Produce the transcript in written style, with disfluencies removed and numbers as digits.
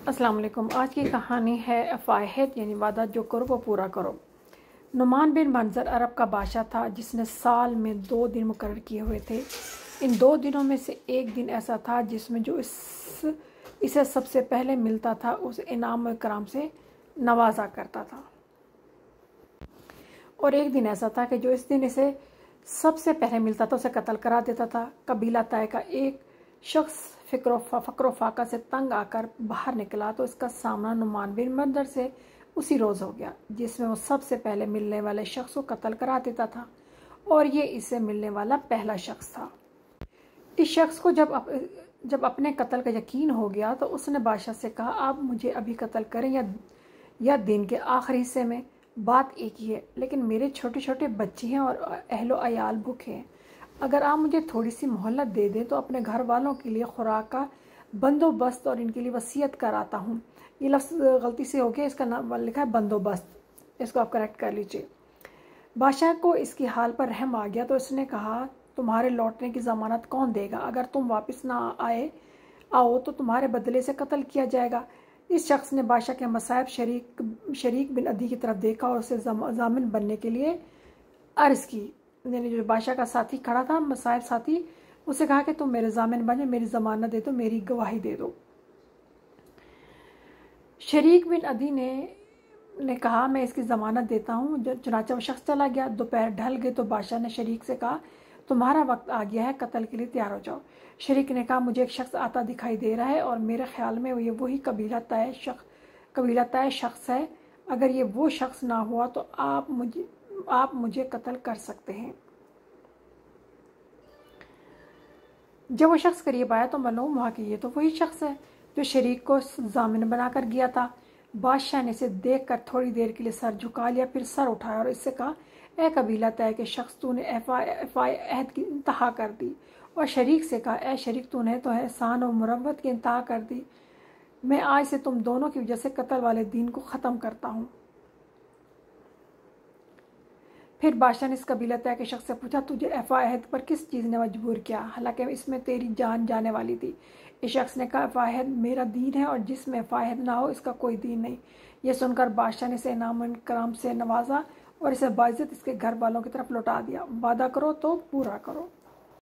السلام علیکم۔ آج کی کہانی ہے افاہد یعنی وعدہ جو کرو وہ پورا کرو۔ نعمان بن منظر عرب کا بادشاہ تھا جس نے سال میں 2 دن مقرر کیے ہوئے تھے۔ ان 2 دنوں میں سے ایک دن ایسا تھا جس میں جو اسے سب سے پہلے ملتا تھا اسے انعام و اکرام سے نوازا کرتا تھا، اور ایک دن ایسا تھا کہ جو اس دن اسے سب سے پہلے ملتا تھا اسے قتل کرا دیتا تھا۔ قبیلہ طے کا ایک شخص فقر و فاقہ سے تنگ آ کر باہر نکلا تو اس کا سامنا نعمان بن منظر سے اسی روز ہو گیا جس میں وہ سب سے پہلے ملنے والے شخص کو قتل کرا دیتا تھا، اور یہ اسے ملنے والا پہلا شخص تھا۔ اس شخص کو جب اپنے قتل کا یقین ہو گیا تو اس نے بادشاہ سے کہا، آپ مجھے ابھی قتل کریں یا دن کے آخری حصے میں، بات ایک ہی ہے، لیکن میرے چھوٹے چھوٹے بچے ہیں اور اہل و عیال بھوکے ہیں۔ اگر آپ مجھے تھوڑی سی مہلت دے دیں تو اپنے گھر والوں کے لیے خوراک کا بندوبست اور ان کے لیے وصیت کراتا ہوں۔ یہ لفظ غلطی سے ہو گیا، اس کا نام لکھا ہے بندوبست، اس کو آپ کریکٹ کر لیجیے۔ بادشاہ کو اس کی حال پر رحم آ گیا تو اس نے کہا، تمہارے لوٹنے کی ضمانت کون دے گا؟ اگر تم واپس نہ آؤ تو تمہارے بدلے سے قتل کیا جائے گا۔ اس شخص نے بادشاہ کے مصائب شریک بن عدی کی طرف دیکھا اور اسے ضامن بننے کے لیے عرض کی، یعنی جو بادشاہ کا ساتھی کھڑا تھا، مصائب ساتھی، اسے کہا کہ تم میرے ضامن بن جاؤ، میری ضمانت دے دو، میری گواہی دے دو۔ شریک بن عدی نے کہا، میں اس کی ضمانت دیتا ہوں۔ چنانچہ وہ شخص چلا گیا۔ دوپہر ڈھل گئی تو بادشاہ نے شریک سے کہا، تمہارا وقت آ گیا ہے، قتل کے لیے تیار ہو جاؤ۔ شریک نے کہا، مجھے ایک شخص آتا دکھائی دے رہا ہے اور میرے خیال میں یہ وہی قبیلہ طے شخص ہے۔ اگر یہ وہ شخص نہ ہوا تو آپ مجھے قتل کر سکتے ہیں۔ جب وہ شخص قریب آیا تو معلوم ہوا کہ یہ تو وہی شخص ہے جو شریک کو ضامن بنا کر گیا تھا۔ بادشاہ نے اسے دیکھ کر تھوڑی دیر کے لیے سر جھکا لیا، پھر سر اٹھایا اور اس سے کہا، اے قبیلہ طے کے شخص، تو نے ایفائے عہد کی انتہا کر دی۔ اور شریک سے کہا، اے شریک، تو نے تو احسان و مروت کی انتہا کر دی۔ میں آج سے تم دونوں کی وجہ سے قتل والے دین کو ختم کرتا ہوں۔ پھر بادشاہ نے اس قبیلہ طے کے شخص سے پوچھا، تجھے ایفا عہد پر کس چیز نے مجبور کیا، حالانکہ اس میں تیری جان جانے والی تھی؟ اس شخص نے کہا، ایفا عہد میرا دین ہے اور جس میں ایفا عہد نہ ہو اس کا کوئی دین نہیں۔ یہ سن کر بادشاہ نے اسے انعام و اکرام سے نوازا اور اسے باعزت اس کے گھر والوں کی طرف لوٹا دیا۔ وعدہ کرو تو پورا کرو۔